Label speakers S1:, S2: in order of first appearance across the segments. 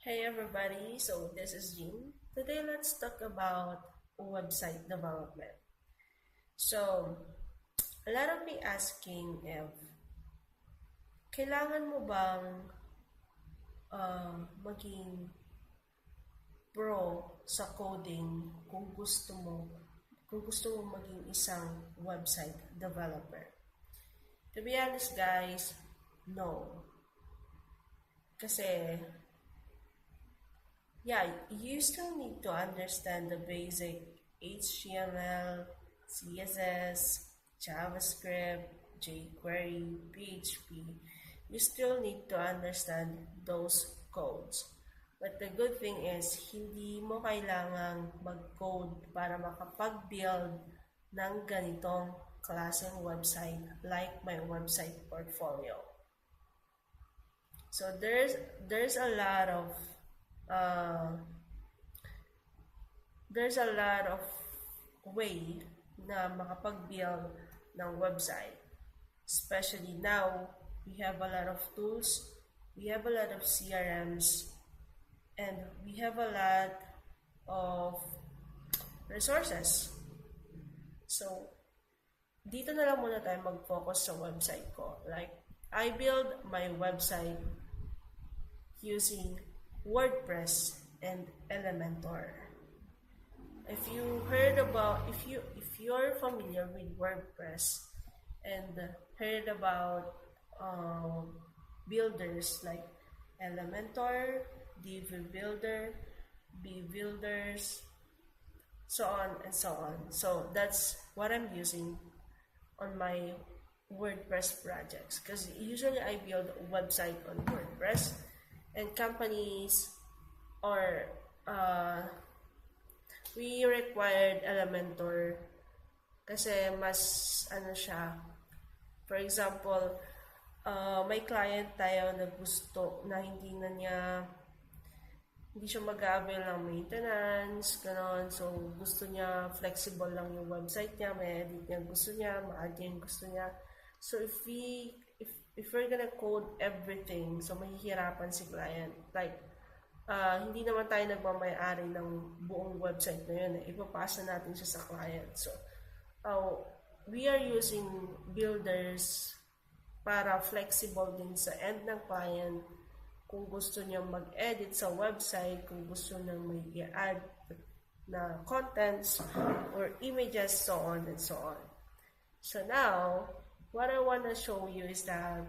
S1: Hey everybody, so this is Jean. Today let's talk about website development. So, a lot of me asking if kailangan mo bang maging pro sa coding kung gusto mo maging isang website developer. To be honest guys, no. Kasi yeah, you still need to understand the basic HTML, CSS, JavaScript, jQuery, PHP. You still need to understand those codes. But the good thing is, hindi mo kailangang mag-code para makapag-build ng ganitong klaseng website like my website portfolio. So there's a lot of way na makapag-build ng website. Especially now, we have a lot of tools, we have a lot of CRMs, and we have a lot of resources. So, dito na lang muna tayo mag-focus sa website ko. Like, I build my website using WordPress and Elementor. If you're familiar with WordPress and heard about builders like Elementor, Div Builder, Builders, so on and so on. So that's what I'm using on my WordPress projects, because usually I build a website on WordPress and companies or we required Elementor kasi mas siya. For example, may client tayo na gusto na hindi siya mag-avail ng maintenance, gano'n. So, gusto niya, flexible lang yung website niya, may edit niya gusto niya, ma-add niya yung gusto niya. So, if we're gonna code everything, so mahihirapan si client. Like, hindi naman tayo nagmamay-ari ng buong website na yun. Ipapasa natin siya sa client. So, we are using builders para flexible din sa end ng client. Kung gusto niya mag-edit sa website, kung gusto niya may i-add na contents or images, so on and so on. So now, what I want to show you is that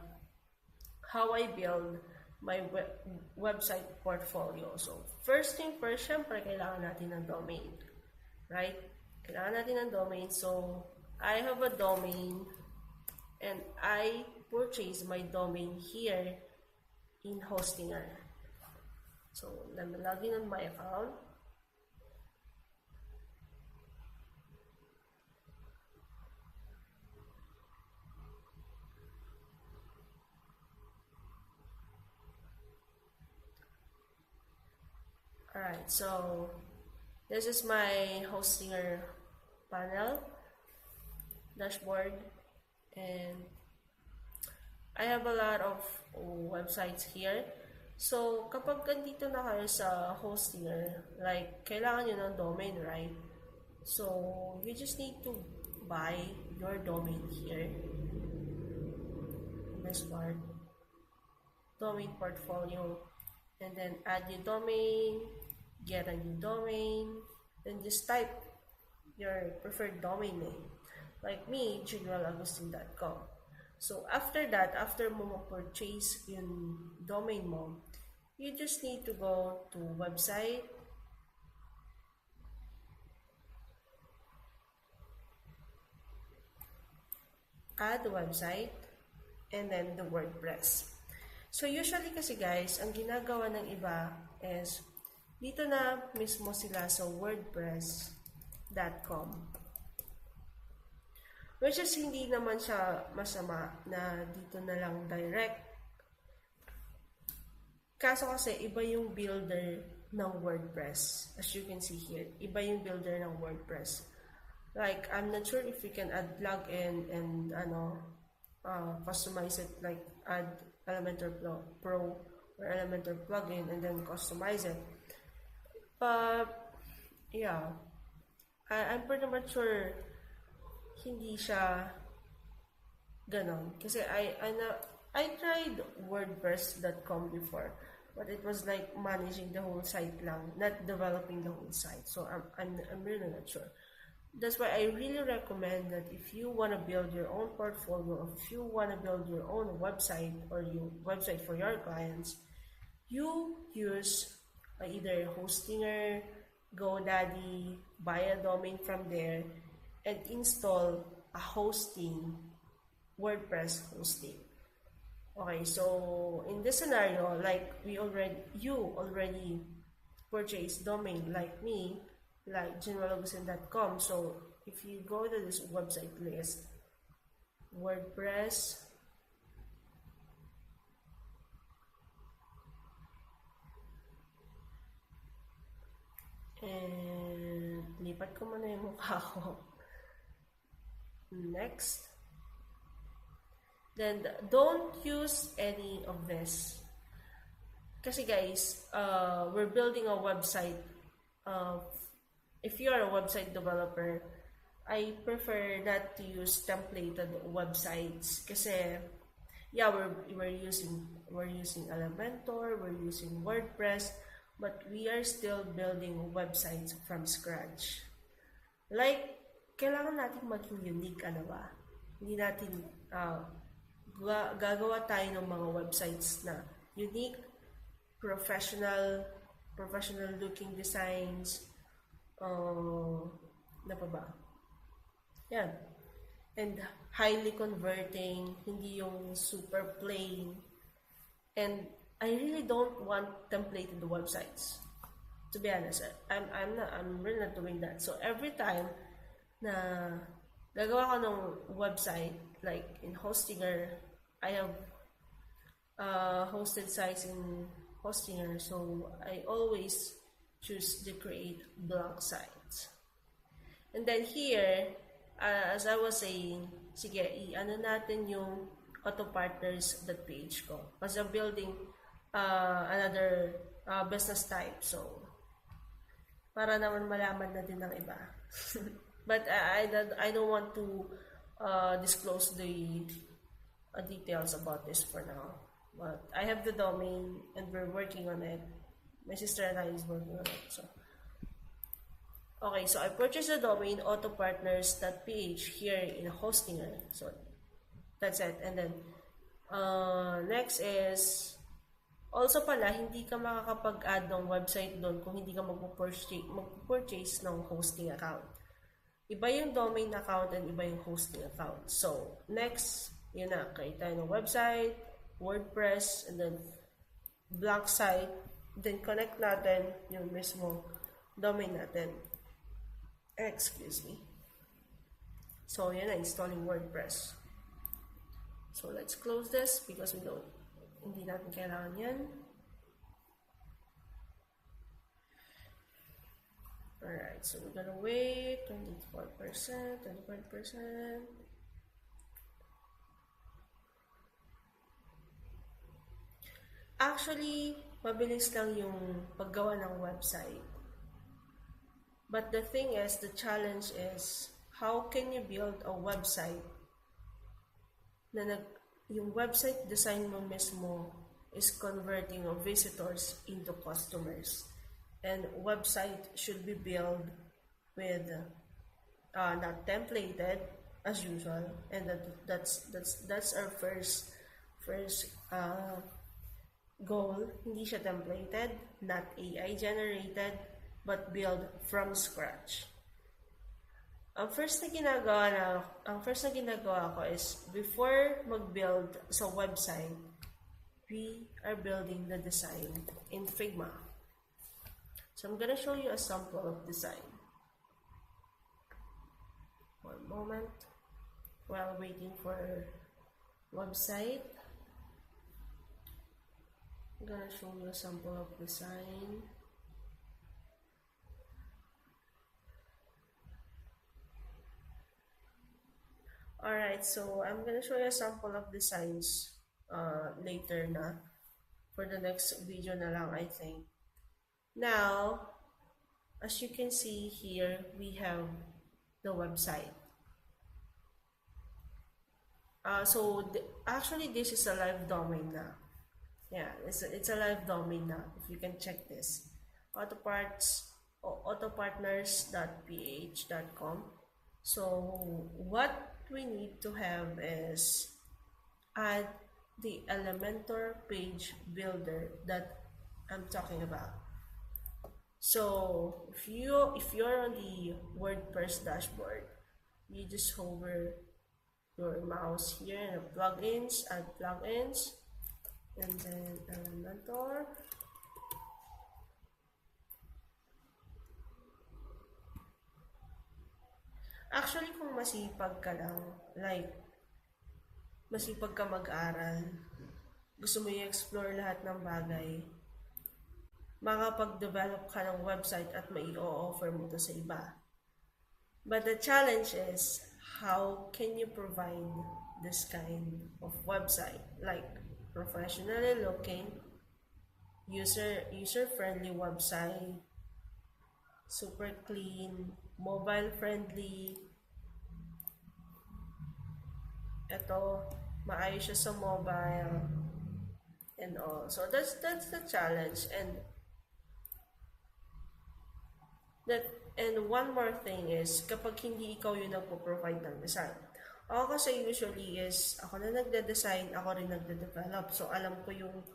S1: how I build my website portfolio. So, first thing first, syempre, kailangan natin ng domain. Right? Kailangan natin ng domain. So, I have a domain and I purchase my domain here in Hostinger. So, let me log in on my account. Alright, so this is my Hostinger panel, dashboard, and I have a lot of websites here. So, kapag nandito na kayo sa Hostinger, like, kailangan nyo ng domain, right? So, you just need to buy your domain here. This part. Domain portfolio. And then add your domain, get a new domain, then just type your preferred domain name. Like me, generalagustin.com. So, after that, after mo ma-purchase yung domain mo, you just need to go to website, add website, and then the WordPress. So, usually kasi guys, ang ginagawa ng iba is, dito na mismo sila sa wordpress.com. Which is hindi naman siya masama na dito na lang direct. Kaso kasi iba yung builder ng WordPress. As you can see here, iba yung builder ng WordPress. Like, I'm not sure if we can add plugin and customize it, like add Elementor Pro or Elementor plugin and then customize it. But yeah, I'm pretty much sure hindi siya ganon. Kasi I tried WordPress.com before, but it was like managing the whole site lang, not developing the whole site. So I'm really not sure. That's why I really recommend that if you want to build your own portfolio, or if you want to build your own website or your website for your clients, you use either Hostinger, GoDaddy, buy a domain from there, and install a hosting, WordPress hosting. Okay, so in this scenario, like you already purchased domain like me, like generalagusin.com. So if you go to this website list, WordPress, and lipat ko muna yung mukha ko. Next. Then don't use any of this. Kasi guys, we're building a website. If you are a website developer, I prefer not to use templated websites. Kasi yeah, we're using Elementor, we're using WordPress, but we are still building websites from scratch. Like, kailangan natin maging unique, ano ba? Hindi natin gagawa tayo ng mga websites na unique, professional looking designs, na pa ba? Yan. And highly converting, hindi yung super plain. And I really don't want templated websites. To be honest, I'm really not doing that. So every time na gagawa ko ng website, like in Hostinger, I have hosted sites in Hostinger, so I always choose to create blank sites. And then here, as I was saying, sige, i-ano natin yung autopartners.ph ko. Kasi I'm building another business type, so para naman malaman na din ng iba. But I don't want to disclose the details about this for now. But I have the domain and we're working on it. My sister and I is working on it. So okay, so I purchased the domain autopartners.ph here in Hostinger. So that's it. And then next is also pala, hindi ka makakapag-add ng website doon kung hindi ka mag-purchase ng hosting account. Iba yung domain account and iba yung hosting account. So, next, yun na, create tayo ng website, WordPress, and then blank site, then connect natin yung mismo domain natin. Excuse me. So, yun na, installing WordPress. So, let's close this because hindi natin kailangan yan. Alright, so we're gonna wait 24%, 25%. Actually, mabilis lang yung paggawa ng website. But the thing is, the challenge is, how can you build a website na yung website design mo mismo is converting of visitors into customers. And website should be built with not templated as usual, and that's our first goal. Hindi siya templated, not AI generated, but build from scratch. Ang first na ginagawa ko is, before mag-build sa website, we are building the design in Figma. So I'm gonna show you a sample of design. One moment while waiting for website. I'm gonna show you a sample of design. Alright, so I'm gonna show you a sample of designs later na for the next video na lang, I think. Now, as you can see here, we have the website. Actually, this is a live domain now. Yeah, it's a live domain now. If you can check this, autopartners.ph.com. So what we need to have is add the Elementor page builder that I'm talking about. So if you're on the WordPress dashboard, you just hover your mouse here in the plugins, add plugins, and then Elementor. Actually, kung masipag ka lang, like masipag ka mag-aral, gusto mo i-explore lahat ng bagay, makapag-develop ka ng website at mai-offer mo to sa iba. But the challenge is, how can you provide this kind of website? Like, professionally looking, user-friendly website, super clean, mobile-friendly. Ito, maayos siya sa mobile, and all. So that's the challenge. And one more thing is, kapag hindi ikaw yung nagpo-provide ng design. Ako kasi usually is, ako na nagde-design, ako rin nagde-develop. So alam ko yung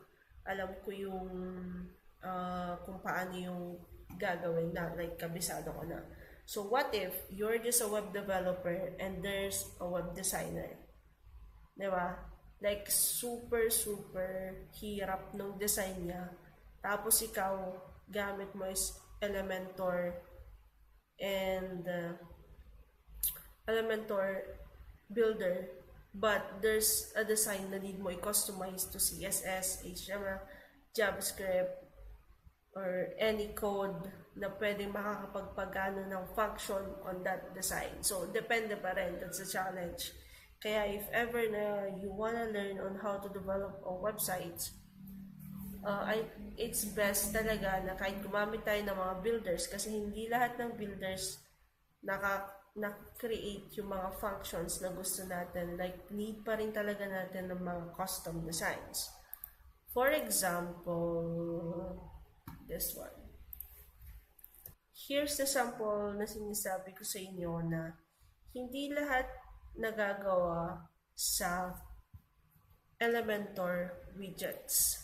S1: kung paano yung gagawin na, like kabisado ko na. So what if you're just a web developer and there's a web designer? Diba? Like super hirap nung design niya. Tapos ikaw, gamit mo is Elementor and Elementor builder, but there's a design na need mo i-customize to CSS, HTML, JavaScript, or any code na pwedeng makakapagpagano ng function on that design. So, depende pa rin. That's a challenge. Kaya if ever na you wanna learn on how to develop a website, it's best talaga na kahit gumamit tayo ng mga builders, kasi hindi lahat ng builders na-create yung mga functions na gusto natin. Like, need pa rin talaga natin ng mga custom designs. For example, this one. Here's the sample na sinasabi ko sa inyo na hindi lahat nagagawa sa Elementor widgets.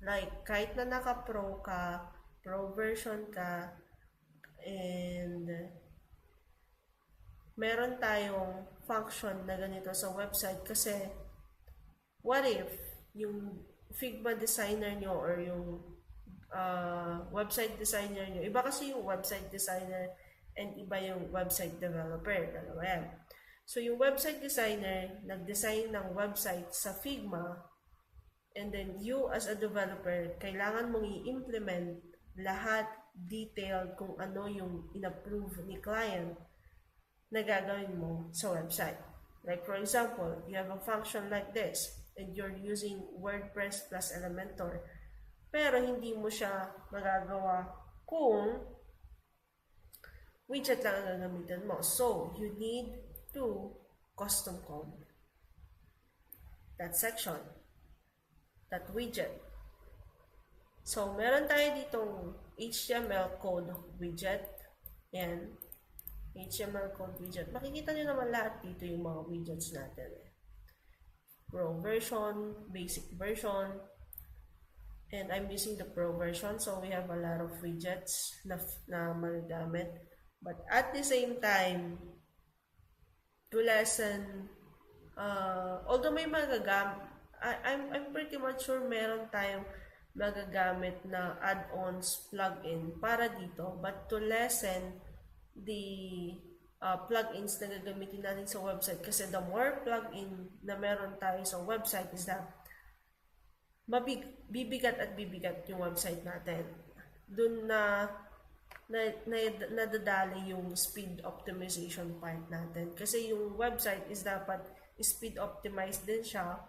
S1: Like, kahit na naka-pro ka, pro version ka, and meron tayong function na ganito sa website, kasi what if yung Figma designer nyo or yung website designer nyo, iba kasi yung website designer and iba yung website developer, dalawa yan. So yung website designer nag-design ng website sa Figma, and then you as a developer, kailangan mong i-implement lahat detailed kung ano yung in-approve ni client na gagawin mo sa website. Like for example, you have a function like this and you're using WordPress plus Elementor, pero hindi mo siya magagawa kung widget lang ang gagamitin mo. So, you need to custom code that section, that widget. So, meron tayo ditong HTML code widget. Yan. HTML code widget. Makikita nyo naman lahat dito yung mga widgets natin. Pro version, basic version, and I'm using the pro version, so we have a lot of widgets na magagamit. But at the same time, to lessen, although may magagamit, I'm pretty much sure meron tayong magagamit na add-ons plugin para dito, but to lessen the plugins na gagamitin natin sa website, kasi the more plugin na meron tayo sa website is that bibigat at bibigat yung website natin. Doon nadadali yung speed optimization part natin. Kasi yung website is dapat speed optimized din siya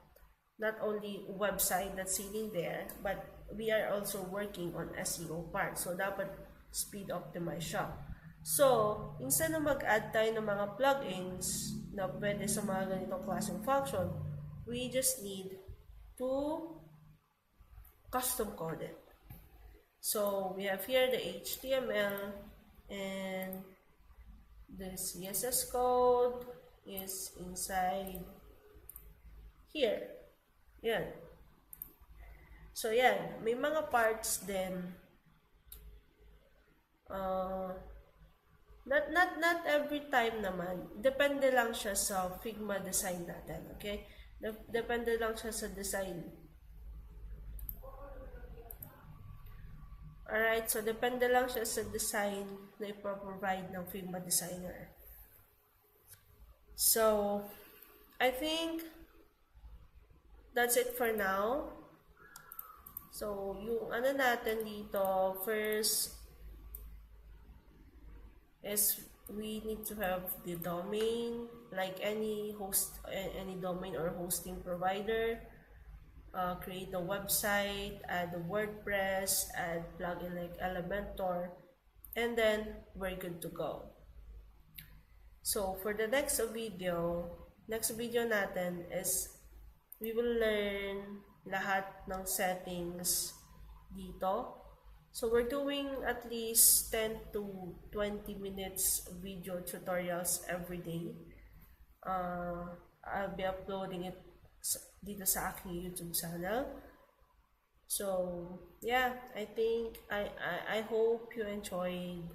S1: not only website that's sitting there, but we are also working on SEO part. So, dapat speed optimize siya. So, instead na mag-add tayo ng mga plugins na pwede sa mga ganitong klaseng function, we just need to custom code it. So, we have here the HTML and the CSS code is inside here. Yan. So, yan. May mga parts din. Not every time naman. Depende lang siya sa Figma design natin. Okay? Depende lang siya sa design. Alright, so depende lang siya sa design na ipoprovide ng Figma designer. So, I think that's it for now. So, yung ano natin dito, first is we need to have the domain, like any domain or hosting provider. Create a website, add a WordPress, add plugin like Elementor, and then we're good to go. So for the next video natin is we will learn lahat ng settings dito. So we're doing at least 10 to 20 minutes video tutorials every day. I'll be uploading it dito sa aking YouTube channel. So, yeah, I think I hope you enjoyed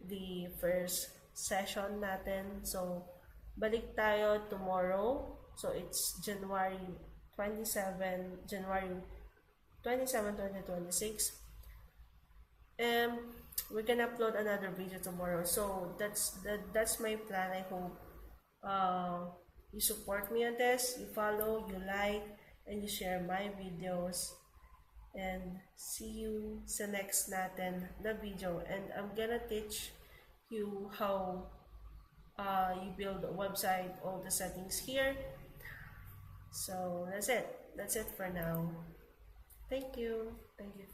S1: the first session natin. So, balik tayo tomorrow. So, it's January 27, 2026. And we're gonna upload another video tomorrow. So, that's my plan. I hope you support me on this, you follow, you like, and you share my videos. And see you sa next natin na video. And I'm gonna teach you how you build a website, all the settings here. So that's it. That's it for now. Thank you. Thank you.